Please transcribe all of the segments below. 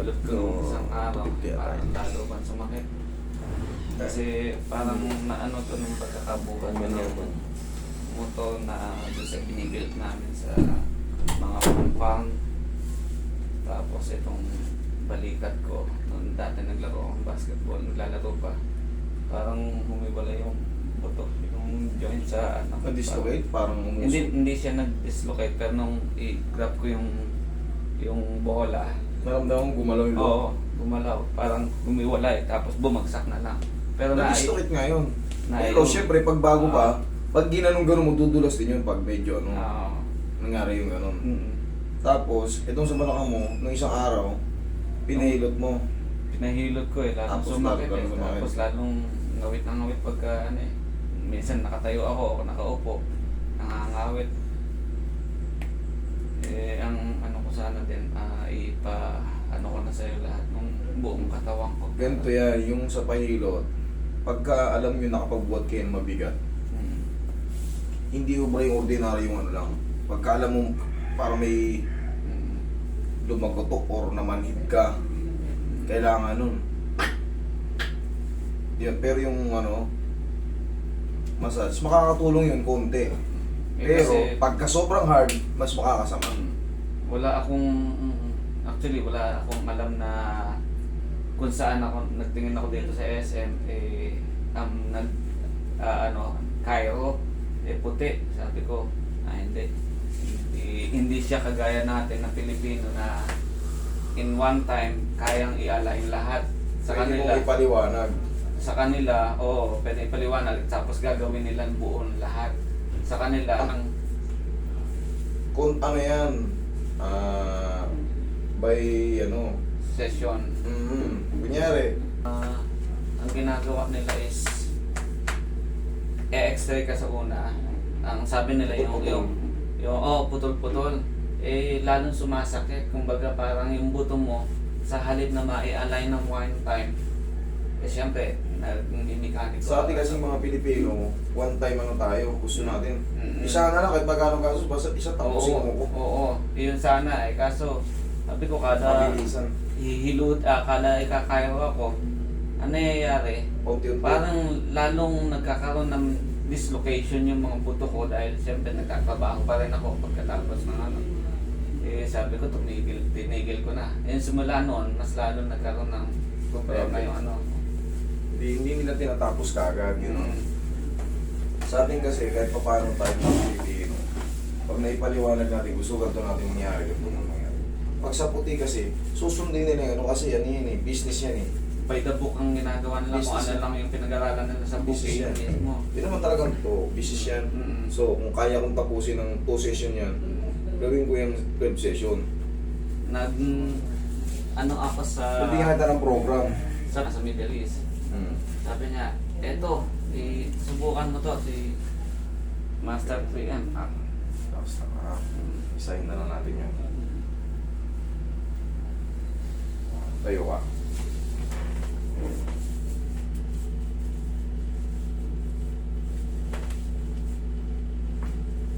Hilot ko nung isang araw, Puti atay. parang lalo bang sumakit. Kasi parang naano to nung pagkakabukas ko ng motor na doon sa binibuild namin sa mga pampang. Tapos itong balikat ko, noon dati naglaro akong basketball, naglalaro pa. Parang humiwala yung buto, yung joint sa ano. Na-dislocate? Parang umusok? Hindi siya nag-dislocate, pero nung i-grab ko yung bola, Naramdaman mo gumalaw yung oo, gumalaw. Parang gumiwalay, tapos bumagsak na lang. Pero na-dislocate nga yun. na- Pero syempre, pag bago pa, pag ginanong-ganon mo, dudulas din yun pag medyo ano, Oo. nangyari yung ganon. Mm. Tapos, itong sa balakang mo, nung isang araw, pinahilot mo. Pinahilot ko eh, lalong Tapos sumakit lalo eh. sumakit. Tapos lalong ngawit na ngawit pagka ano eh. Minsan nakatayo ako, nakaupo, nangangawit. Eh, ang ano ko sana din, ano ko na sa'yo lahat ng buong katawan ko. Ganito yan, yung sa pahilot, pagka alam nyo nakapagbuhat kayo ng mabigat, Mm. hindi mo ba yung ordinary yung ano lang. Pagka alam mo, para may Mm. lumagotok or namanhid ka, kailangan nun. Yan, pero yung ano, massage, makakatulong yun konti. Eh, Pero kasi- pagka sobrang hard, mas makakasama. Wala akong actually wala akong alam na kung saan ako nagtingin ako dito sa SM Cairo puti, sabi ko hindi siya kagaya natin na Pilipino na in one time kayang i-align lahat sa Pwede kanila. mo ipaliwanag. Sa kanila, pwede ipaliwanag tapos gagawin nilang buon lahat. Sa kanila, Kung ano yan, by ano, session. kunyari, Ang ginagawa nila is e-x-ray ka sa una. Ang sabi nila putol-putol. Eh, lalong sumasakit. Kumbaga parang yung buto mo sa halip na ma-align ng one time. Eh, syempre, nag-mechanic. sa atin kasi mga Pilipino, one time ano tayo, gusto natin. Mm-mm. Isa na lang, kahit magkano kaso, basta isa tapusin mo ko. Oo, yun sana eh. Kaso, sabi ko kada Mabilisan. kada ikakaya ako, ano nangyayari? Unti-unti. Parang lalong nagkakaroon ng dislocation yung mga buto ko dahil siyempre nagkakabaho pa rin ako pagkatapos ng ano. Eh sabi ko tinigil ko na. Eh simula noon, mas lalong nagkaroon ng problema yung ano. Hindi nila tinatapos kaagad, you know. Mm. Sa atin kasi, kahit pa paano tayo mga Pilipino, pag naipaliwanag natin, gusto ganito natin mangyari, ganito nang mangyari. Pag sa puti kasi, susundin nila yun, kasi yan eh, business yan eh. By the book ang ginagawa nila kung Business ano yan. lang yung pinag-aralan nila sa book Business yan. mismo. Hindi naman talagang to, business yan. Mm. So, kung kaya kong tapusin ng 2 session yan, gawin ko yung 12 session. Ano ako sa Bibigyan kita ng program. sa Middle East. Sabi niya, eto, subukan mo to si Master 3M. Tapos isahin na lang natin yun. Tayo ka.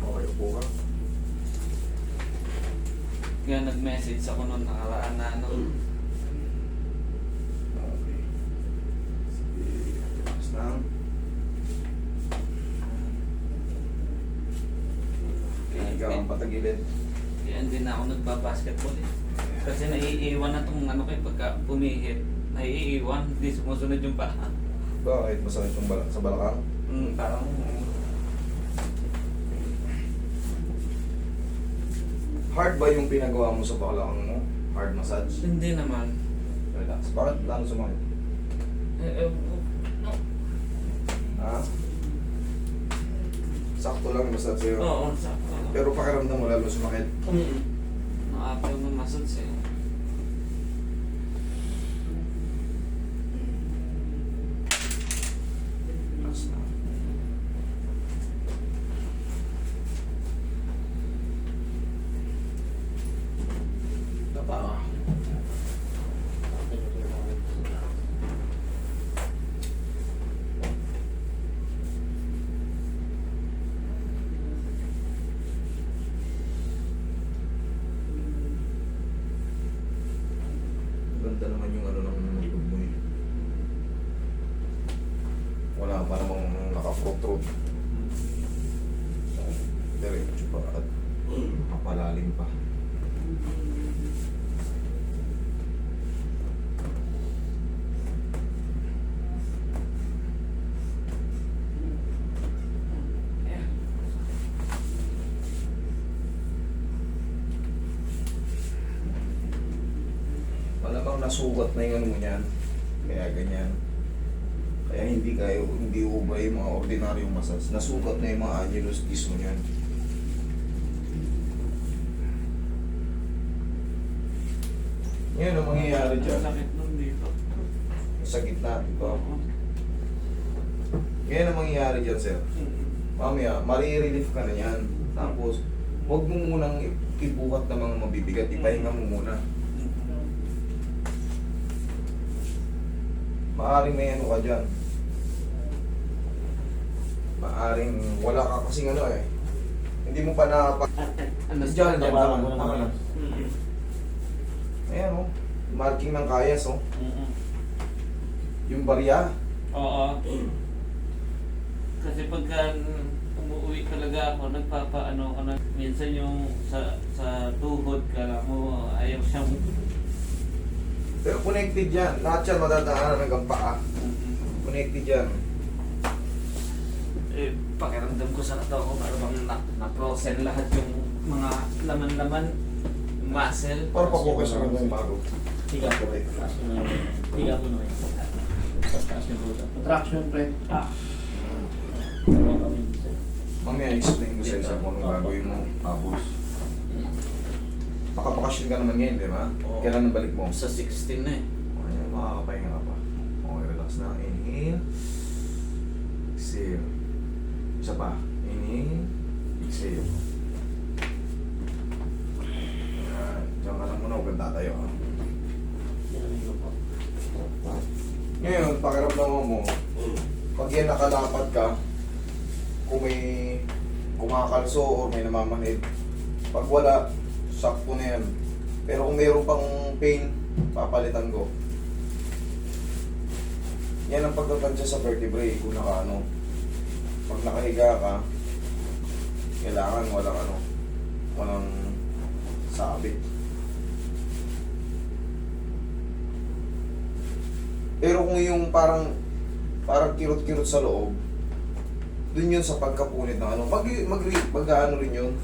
Okay, upo ka. Kaya nag-message ako noon nakaraan na ano. Okay. Sige, relax lang. Ikaw ang patagilid. Kaya hindi na ako nagbabasketball eh. Kasi naiiwan na itong ano kayo pagka pumihit. Naiiwan, hindi sumusunod yung paa. Bakit? Masakit yung sa balakang? Parang Hard ba yung pinagawa mo sa balakang mo? Hard massage? hindi naman. Relax. Bakit lalo sumakit? No. Ha? Sakto lang yung massage sa'yo. Oo, sakto. Pero pakiramdam mo lalo sumakit. Nakapil mo muscles eh. Relax na. Tapa ka. maganda naman yung ano ng likod mo eh. Wala pa namang naka-front. Diretso pa at mapalalim pa. Malamang nasugat na yung ano mo niyan. Kaya ganyan. Kaya hindi ubra yung mga ordinaryong massage. Nasugat na yung mga annulus disc mo niyan. Yan ang mangyayari dyan. Sakit nun dito. Sa gitna, ito. Yan ang mangyayari dyan, sir. Mamaya, marirelief ka na yan. Tapos, huwag mo munang ibuhat ng mga mabibigat. Ipahinga mo muna. Maaring may ano ka dyan. Maaring wala ka kasing ano eh. Hindi mo pa nakapag... Diyan, tama. Ayan oh. Marking ng kayas oh. Yung barya. Oo. Kasi pagka umuwi talaga ako, nagpapaano ka na. Minsan yung sa tuhod ka mo, ayaw siyang... Pero connected yan. Lahat yan madadaanan hanggang paa. Connected yan. Eh, pakiramdam ko sa katawan ko, parang na-frozen lahat yung mga laman-laman, muscle. Para pa-focus ako ng bago. Higa po rin. Taas mo na yun. Higa mo na yun. Taas yung puta. Contraction, pre. Ano kami? Mamaya explain ko sa isa kung anong gagawin mo. Tapos, makapakasyon ka naman ngayon, di ba? Oo. Kailan ang balik mo? Sa 16 na eh. Ayan, makakapahinga ka pa. Okay, relax na. Inhale. Exhale. Isa pa. Inhale. Exhale. Ayan. Diyan ka lang muna. Huwag kang tatayo. Ha? Yan ang higa po. Ngayon, pakiramdaman mo, pag yan nakalapat ka, kung may kumakalso o may namamanid, pag wala, sakto na yan. Pero kung mayroon pang pain, papalitan ko. Yan ang pagtatansya sa vertebrae kung nakaano. Pag nakahiga ka, kailangan walang sabit. Pero kung yung parang kirot-kirot sa loob, dun yun sa pagkapunit ng ano, mag-ano rin yun,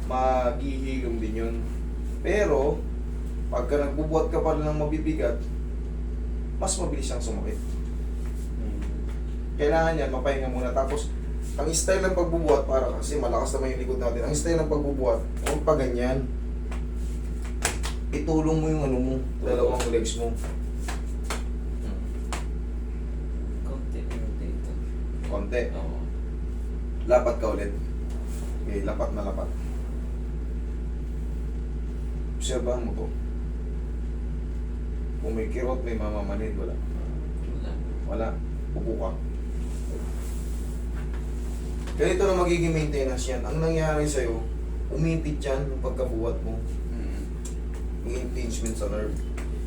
maghihilom din yun. Pero, pagka nagbubuhat ka pa ng mabibigat, mas mabilis siyang sumakit. Kailangan yan, mapahinga muna. Tapos, ang style ng pagbubuhat, para kasi malakas naman yung likod natin, ang style ng pagbubuhat, huwag pa ganyan. Itulong mo yung ano mo, dalawang legs mo. Konti yung dito. Konti. Oo. Lapat ka ulit. Okay, lapat na lapat. Obserbahan mo to. Kung may kirot, may mamamanid, wala. Wala. Wala. Upo ka. Ganito na magiging maintenance yan. Ang nangyari sa'yo, umimpit yan yung pagkabuhat mo. May impingement sa nerve.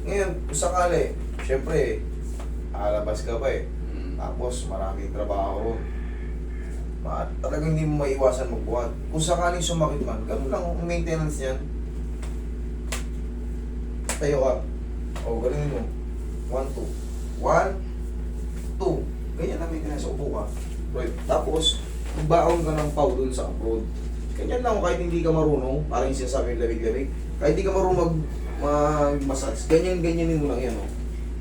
Ngayon, kung sakali, syempre, alabas ka pa eh. Tapos, maraming trabaho. Talagang hindi mo maiwasan magbuhat. Kung sakaling sumakit man, ganun lang ang maintenance yan. Tayo ka. O, galing mo. 1, 2. 1, 2. Ganyan na maintenance. Upo ka. Right. Tapos, baon ka ng pau dun sa abroad. Ganyan lang, kahit hindi ka marunong, parang yung sinasabi yung labig-labig, kahit hindi ka marunong mag-massage, ganyan-ganyanin mo lang yan. Oh.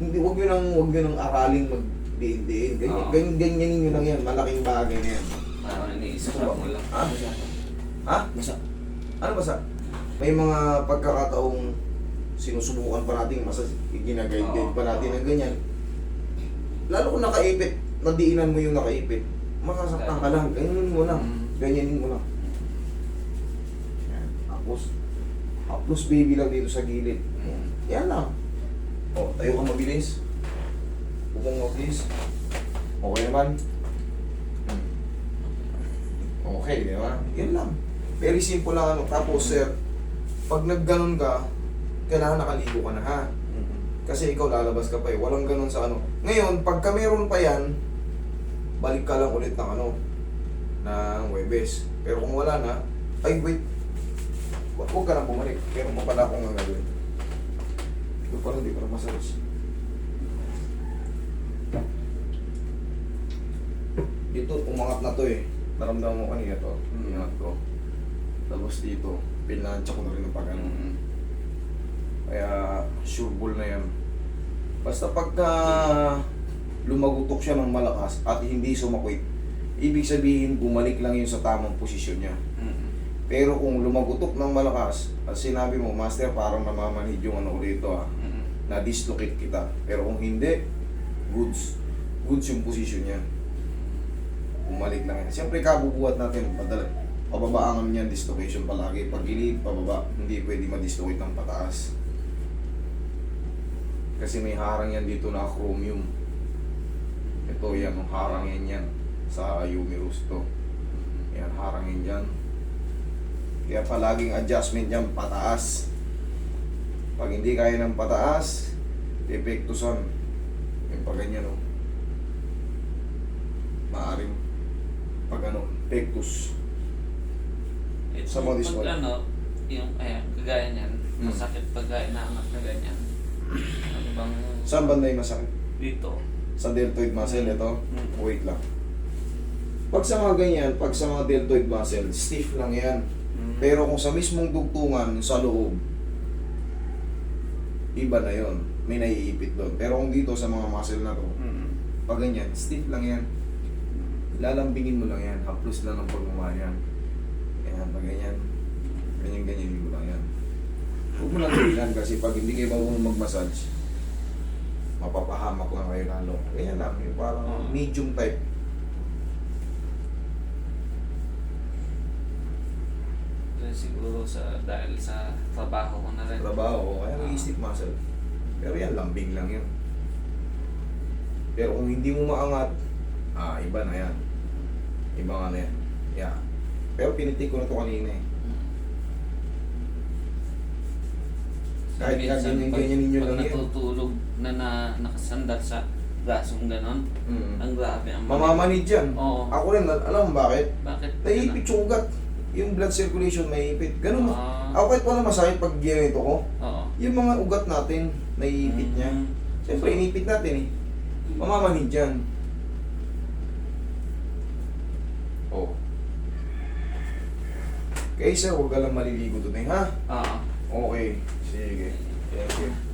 Hindi, wag nyo nang araling mag-diin-diin. Ganyanin nyo lang yan. Malaking bagay na yan. Parang iniisip mo lang. Ha? Ha? Basa. Ano basa? May mga pagkakataong sinusubukan pa natin massage, ginagayad pa natin ng ganyan. Lalo kung nakaipit, nadiinan mo yung nakaipit, masasaktan ka lang. Ganyanin mo lang. Ganyanin mo lang. Yan. Tapos baby lang dito sa gilid. Yan lang. O, tayo ka mabilis. Bukong mabilis. Okay naman. Okay, di ba? Yan lang. Very simple lang ano. Tapos, sir, pag nagganon ka, kailangan nakaligo ka na ha. Kasi ikaw lalabas ka pa eh. Walang ganun sa ano. Ngayon, pagka meron pa yan, balik ka lang ulit ng ano, ng Webes. Pero kung wala na, ay wait, huwag ka na bumalik. Pero pa pala akong gagawin. Ito pala, hindi ko na massage. Dito, umangat na to eh. Naramdaman mo kanina to. Umangat ko. Tapos dito, pinansya ko na rin ng pag-ano. Kaya, sure ball na yan. Basta pagka lumagutok siya ng malakas at hindi sumakwit, ibig sabihin, bumalik lang yun sa tamang posisyon niya. Pero kung lumagutok ng malakas, at sinabi mo, Master, parang namamanhid yung ano dito na-dislocate kita. Pero kung hindi, goods yung posisyon niya. Bumalik lang yan. Siyempre, kabubuhat natin, pababaangan niyan, dislocation palagi. Pag gilid, pababa, hindi pwede ma-dislocate ng pataas. Kasi may harang yan dito na chromium. Ito yan, harang yan sa humerus to. Yan, harang yan dyan. Kaya palaging adjustment yan, pataas. Pag hindi kaya ng pataas, epektusan. Yung pag ganyan, no? Maaring pag ano, pectus. Ito, Sa mga dismal. pag ano, yung, ayan, kagaya niyan, masakit pag inaangat na ganyan. Ano bang... Saan banda yung masakit? Dito. Sa deltoid muscle, ito? Mm. Wait lang. Pag sa mga ganyan, pag sa mga deltoid muscle, stiff lang yan. Pero kung sa mismong dugtungan, sa loob, iba na yon, may naiipit doon. Pero kung dito sa mga muscle na to, pag ganyan, stiff lang yan. Lalambingin mo lang yan, haplos lang ng pagmamahal yan. Ayan, pag ganyan, ganyan mo lang yan. Huwag mo lang tigilan kasi pag hindi kayo marunong mag-massage, mapapahamak lang kayo lalo. Ganyan lang, yung parang medium type. Siguro dahil sa trabaho ko na rin. Trabaho, kaya stiff muscle. Pero yan, lambing lang yan. Pero kung hindi mo maangat, iba na yan. Iba nga na yan. Yeah. Pero pinitik ko na ito kanina eh. Kahit Minsan, ganyan ninyo pag lang yan. natutulog na nakasandal sa brasong ganon, ang grabe ang Mamamanid yan. Oo. Ako rin, alam mo bakit? Bakit? Naiipit yung ugat. Yung blood circulation maiipit. Ganun mo. Ah. Ako kahit wala masakit pag ginito ko, Oo. yung mga ugat natin, naiipit niya. Siyempre, inipit natin eh. Mamamanid yan. Oh. Kaya sir, huwag ka lang maliligo doon eh, ha? Oo. Okay. Sige. Thank you.